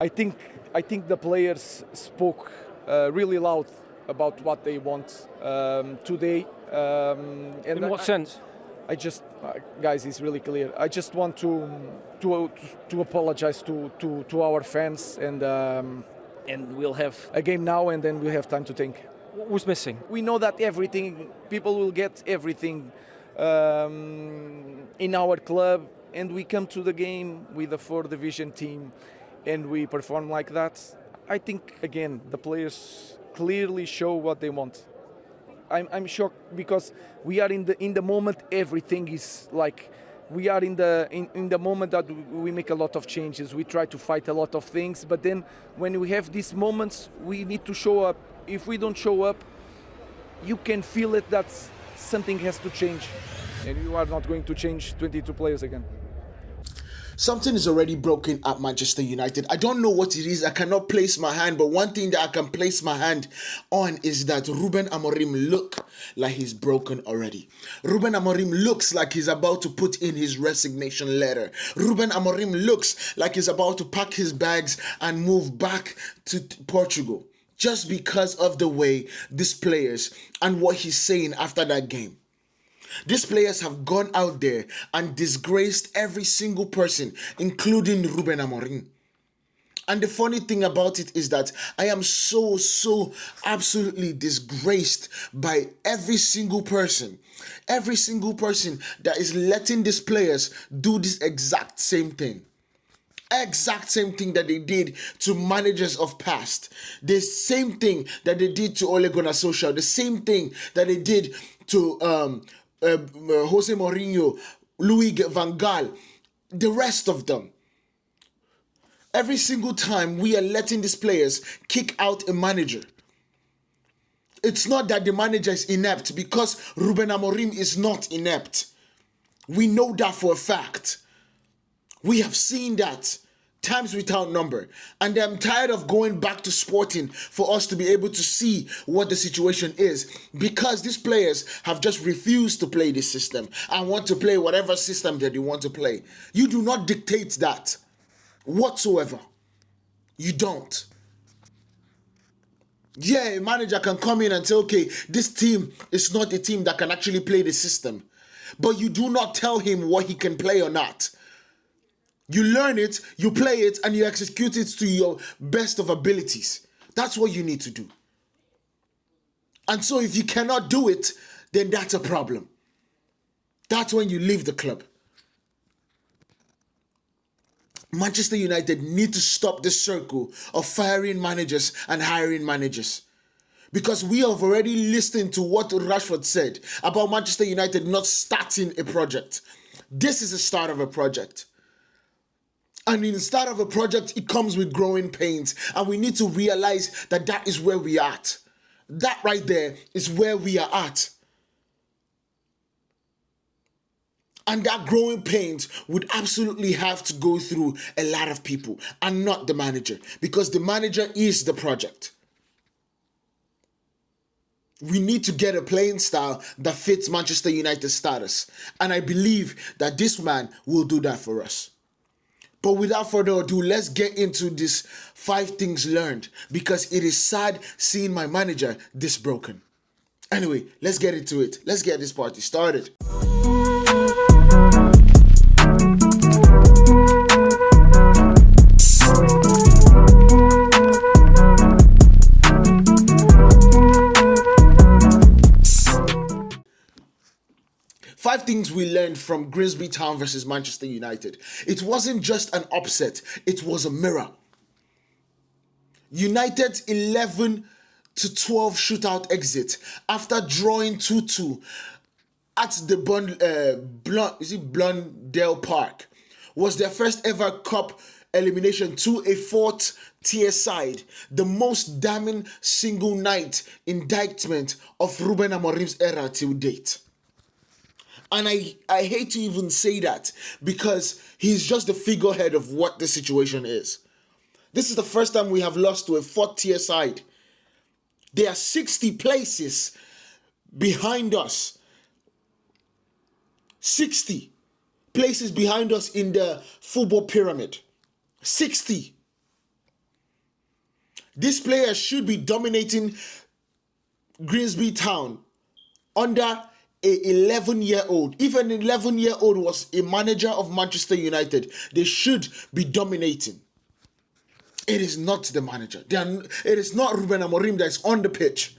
I think the players spoke really loud about what they want today. In what sense? I just, guys, it's really clear. I just want to apologize to our fans, and we'll have a game now, and then we'll have time to think. What was missing? We know that people will get everything in our club, and we come to the game with a 4th division team, and we perform like that. I think again the players clearly show what they want. I'm shocked because we are in the moment. Everything is like we are in the moment that we make a lot of changes. We try to fight a lot of things, but then when we have these moments, we need to show up. If we don't show up, you can feel it that something has to change, and you are not going to change 22 players again. Something is already broken at Manchester United. I don't know what it is. I cannot place my hand, but one thing that I can place my hand on is that Ruben Amorim look like he's broken already. Ruben Amorim looks like he's about to put in his resignation letter. Ruben Amorim looks like he's about to pack his bags and move back to Portugal, just because of the way these players and what he's saying after that game. These players have gone out there and disgraced every single person, including Ruben Amorim. And the funny thing about it is that I am so absolutely disgraced by every single person that is letting these players do this exact same thing. Exact same thing that they did to managers of past. The same thing that they did to Ole Gunnar Solskjaer. The same thing that they did to Jose Mourinho, Louis van Gaal, the rest of them. Every single time we are letting these players kick out a manager. It's not that the manager is inept, because Ruben Amorim is not inept. We know that for a fact. We have seen that times without number. And I'm tired of going back to Sporting for us to be able to see what the situation is, because these players have just refused to play this system and want to play whatever system that they want to play. You do not dictate that whatsoever. You don't. Yeah, a manager can come in and say, okay, this team is not a team that can actually play the system. But you do not tell him what he can play or not. You learn it, you play it, and you execute it to your best of abilities. That's what you need to do. And so if you cannot do it, then that's a problem. That's when you leave the club. Manchester United need to stop this circle of firing managers and hiring managers. Because we have already listened to what Rashford said about Manchester United not starting a project. This is the start of a project. And in the start of a project, it comes with growing pains. And we need to realize that that is where we are at. That right there is where we are at. And that growing pains would absolutely have to go through a lot of people and not the manager. Because the manager is the project. We need to get a playing style that fits Manchester United's status. And I believe that this man will do that for us. But without further ado, let's get into this 5 things learned, because it is sad seeing my manager this broken. Anyway, let's get into it. Let's get this party started. Five things we learned from Grimsby Town versus Manchester United. It wasn't just an upset, it was a mirror. United's 11-12 shootout exit after drawing 2-2 at the Blundell Park was their first ever cup elimination to a 4th tier side, the most damning single night indictment of Ruben Amorim's era till date. And I hate to even say that, because he's just the figurehead of what the situation is. This is the first time we have lost to a 4th tier side. There are 60 places behind us. 60 places behind us in the football pyramid. 60. This player should be dominating Grimsby Town under a 11-year-old. If an 11-year-old was a manager of Manchester United, they should be dominating. It is not the manager. It is not Ruben Amorim that is on the pitch.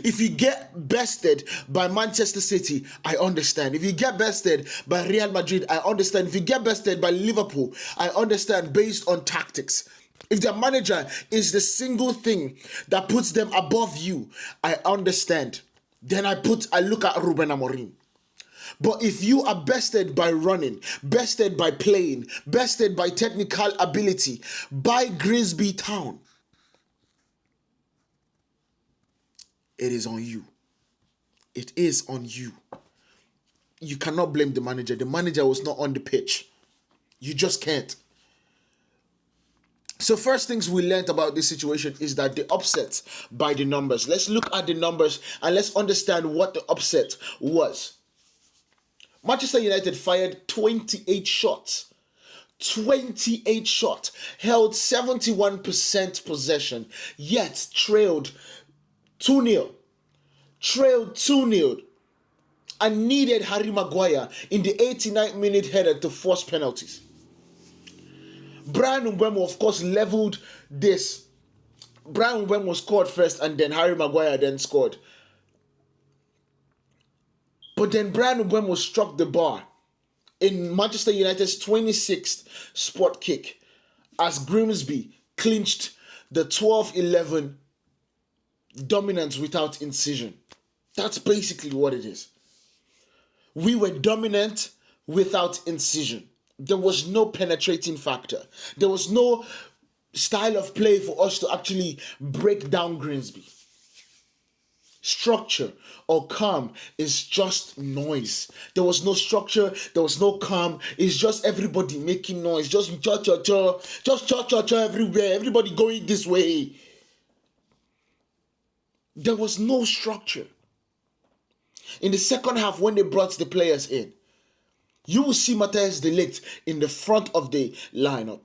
If you get bested by Manchester City, I understand. If you get bested by Real Madrid, I understand. If you get bested by Liverpool, I understand based on tactics. If their manager is the single thing that puts them above you, I understand. Then I look at Ruben Amorim. But if you are bested by running, bested by playing, bested by technical ability, by Grimsby Town, it is on you. It is on you. You cannot blame the manager. The manager was not on the pitch. You just can't. So first things we learned about this situation is that the upset by the numbers. Let's look at the numbers and let's understand what the upset was. Manchester United fired 28 shots. 28 shots. Held 71% possession. Yet trailed 2-0. Trailed 2-0. And needed Harry Maguire in the 89th minute header to force penalties. Brian Mbeumo, of course, leveled this. Brian Mbeumo scored first and then Harry Maguire then scored. But then Brian Mbeumo struck the bar in Manchester United's 26th spot kick as Grimsby clinched the 12-11 dominance without incision. That's basically what it is. We were dominant without incision. There was no penetrating factor. There was no style of play for us to actually break down Grimsby. Structure or calm is just noise. There was no structure, there was no calm. It's just everybody making noise. Just cha-cha-cha. Just cha-cha-cha everywhere. Everybody going this way. There was no structure. In the second half, when they brought the players in, you will see Matthijs de Ligt in the front of the lineup.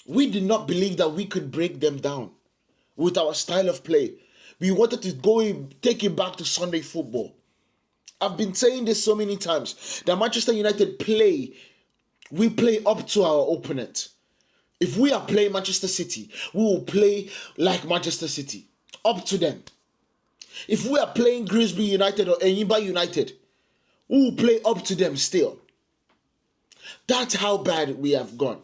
We did not believe that we could break them down with our style of play. We wanted to take it back to Sunday football. I've been saying this so many times that Manchester United we play up to our opponent. If we are playing Manchester City, we will play like Manchester City, up to them. If we are playing Grimsby United or Enyimba United, we will play up to them still. That's how bad we have gone.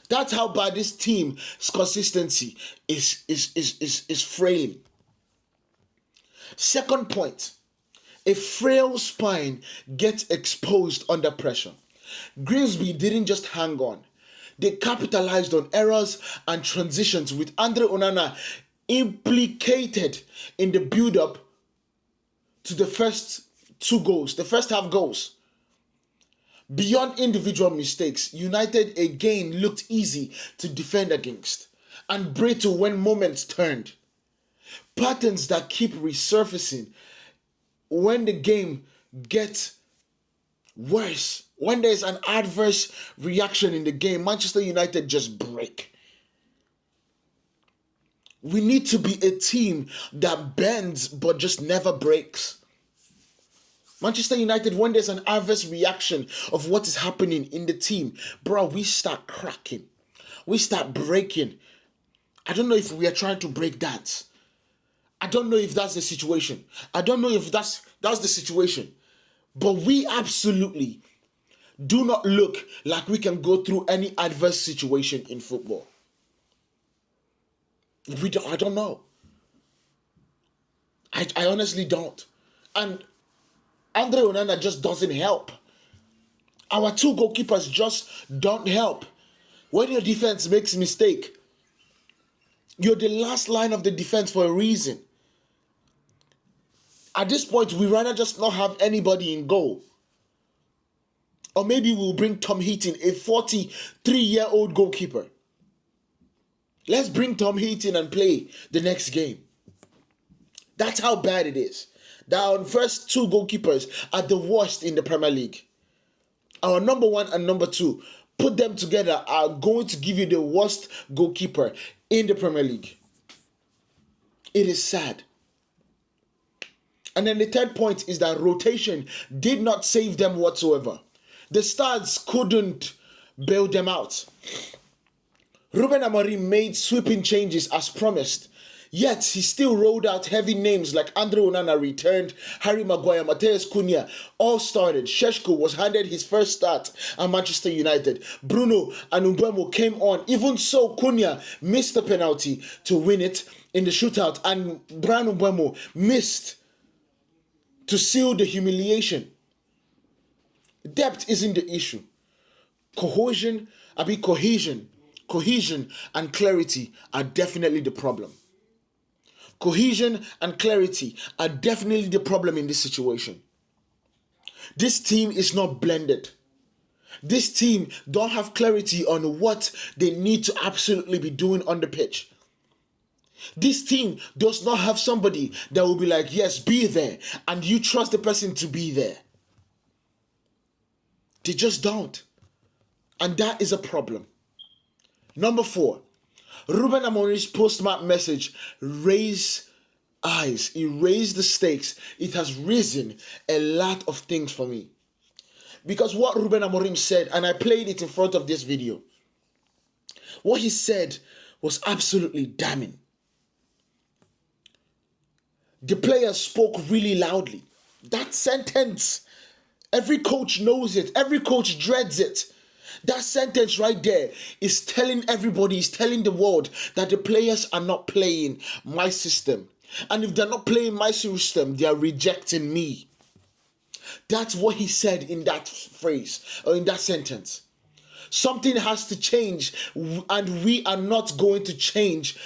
That's how bad this team's consistency is frailing. Second point, a frail spine gets exposed under pressure. Grimsby didn't just hang on. They capitalized on errors and transitions with Andre Onana implicated in the build-up to the first half goals. Beyond individual mistakes, United again looked easy to defend against and brittle when moments turned. Patterns that keep resurfacing when the game gets worse. When there's an adverse reaction in the game, Manchester United just break. We need to be a team that bends but just never breaks. Manchester United, when there's an adverse reaction of what is happening in the team, bro, we start cracking. We start breaking. I don't know if we are trying to break that. I don't know if that's the situation. I don't know if that's the situation. But we absolutely do not look like we can go through any adverse situation in football. I don't know. I honestly don't. And Andre Onana just doesn't help. Our two goalkeepers just don't help. When your defense makes a mistake, you're the last line of the defense for a reason. At this point, we rather just not have anybody in goal. Or maybe we'll bring Tom Heaton, a 43-year-old goalkeeper. Let's bring Tom Heaton and play the next game. That's how bad it is. Our first two goalkeepers are the worst in the Premier League. Our number one and number two put them together, are going to give you the worst goalkeeper in the Premier League. It is sad. And then the third point is that rotation did not save them whatsoever. The stars couldn't bail them out. Ruben Amorim made sweeping changes as promised, yet he still rolled out heavy names like Andre Onana returned, Harry Maguire, Matheus Cunha all started. Šeško was handed his first start at Manchester United. Bruno and Mbeumo came on. Even so, Cunha missed the penalty to win it in the shootout, and Brian Mbeumo missed to seal the humiliation. Depth isn't the issue. Cohesion and clarity are definitely the problem. Cohesion and clarity are definitely the problem in this situation. This team is not blended. This team don't have clarity on what they need to absolutely be doing on the pitch. This team does not have somebody that will be like, yes, be there, and you trust the person to be there. They just don't. And that is a problem. Number 4, Ruben Amorim's post-match message raised eyes. It raised the stakes. It has risen a lot of things for me. Because what Ruben Amorim said, and I played it in front of this video, what he said was absolutely damning. The players spoke really loudly. That sentence, every coach knows it. Every coach dreads it. That sentence right there is telling everybody, is telling the world that the players are not playing my system. And if they're not playing my system, they are rejecting me. That's what he said in that phrase, or in that sentence. Something has to change, and we are not going to change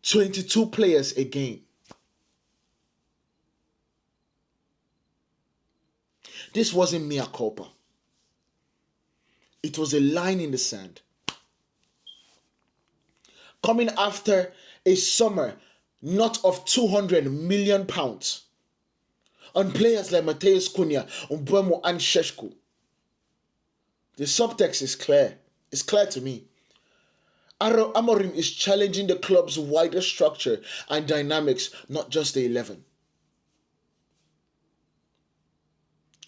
22 players again. This wasn't mea culpa. It was a line in the sand. Coming after a summer not of £200 million on players like Matheus Cunha, Mbeumo and Šeško. The subtext is clear. It's clear to me. Amorim is challenging the club's wider structure and dynamics, not just the 11.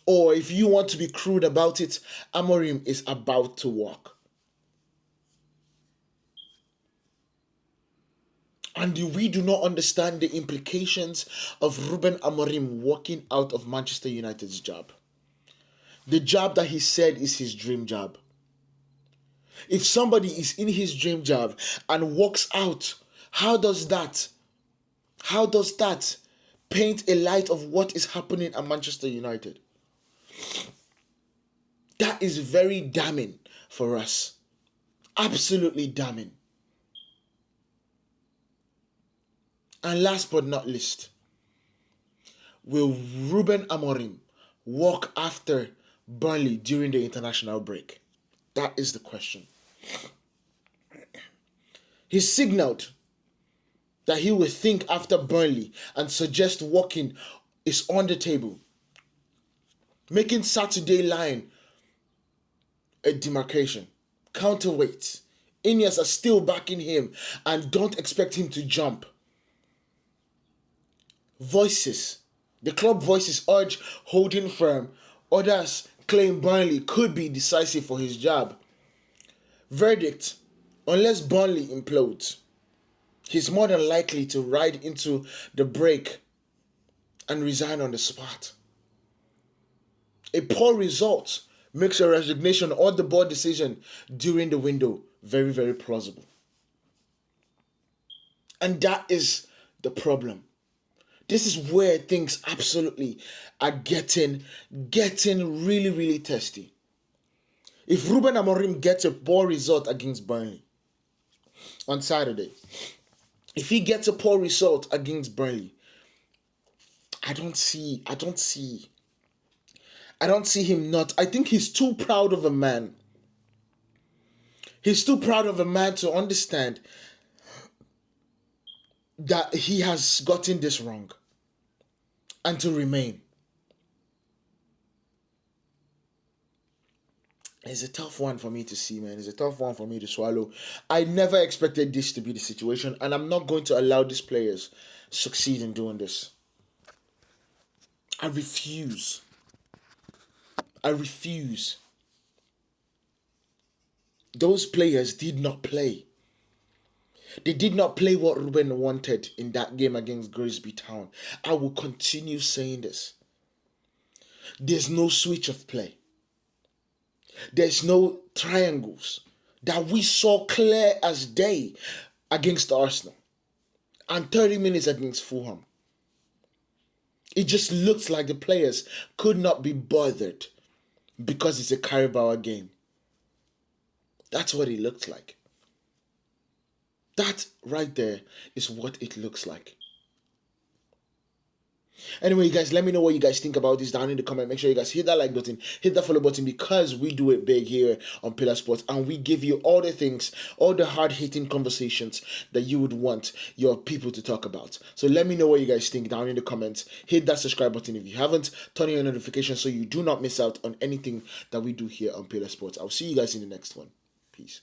Or if you want to be crude about it, Amorim is about to walk. And we do not understand the implications of Ruben Amorim walking out of Manchester United's job. The job that he said is his dream job. If somebody is in his dream job and walks out, how does that paint a light of what is happening at Manchester United? That is very damning for us. Absolutely damning. And last but not least, will Ruben Amorim walk after Burnley during the international break? That is the question. He signaled that he will think after Burnley and suggest walking is on the table, making Saturday line a demarcation. Counterweight. Ineos are still backing him and don't expect him to jump. Voices. The club voices urge holding firm. Others claim Burnley could be decisive for his job. Verdict. Unless Burnley implodes, he's more than likely to ride into the break and resign on the spot. A poor result makes a resignation or the board decision during the window very, very plausible. And that is the problem. This is where things absolutely are getting really, really testy. If Ruben Amorim gets a poor result against Burnley on Saturday, if he gets a poor result against Burnley, I don't see him not. I think he's too proud of a man. He's too proud of a man to understand that he has gotten this wrong and to remain. It's a tough one for me to see, man. It's a tough one for me to swallow. I never expected this to be the situation, and I'm not going to allow these players succeed in doing this. I refuse. I refuse. Those players did not play. They did not play what Ruben wanted in that game against Grimsby Town. I will continue saying this. There's no switch of play. There's no triangles that we saw clear as day against Arsenal and 30 minutes against Fulham. It just looks like the players could not be bothered because it's a Carabao game. That's what it looks like. That right there is what it looks like. Anyway, guys, let me know what you guys think about this down in the comment. Make sure you guys hit that like button, hit that follow button, because we do it big here on Pillar Sports, and we give you all the things, all the hard-hitting conversations that you would want your people to talk about. So let me know what you guys think down in the comments. Hit that subscribe button if you haven't. Turn on your notifications so you do not miss out on anything that we do here on Pillar Sports. I'll see you guys in the next one. Peace.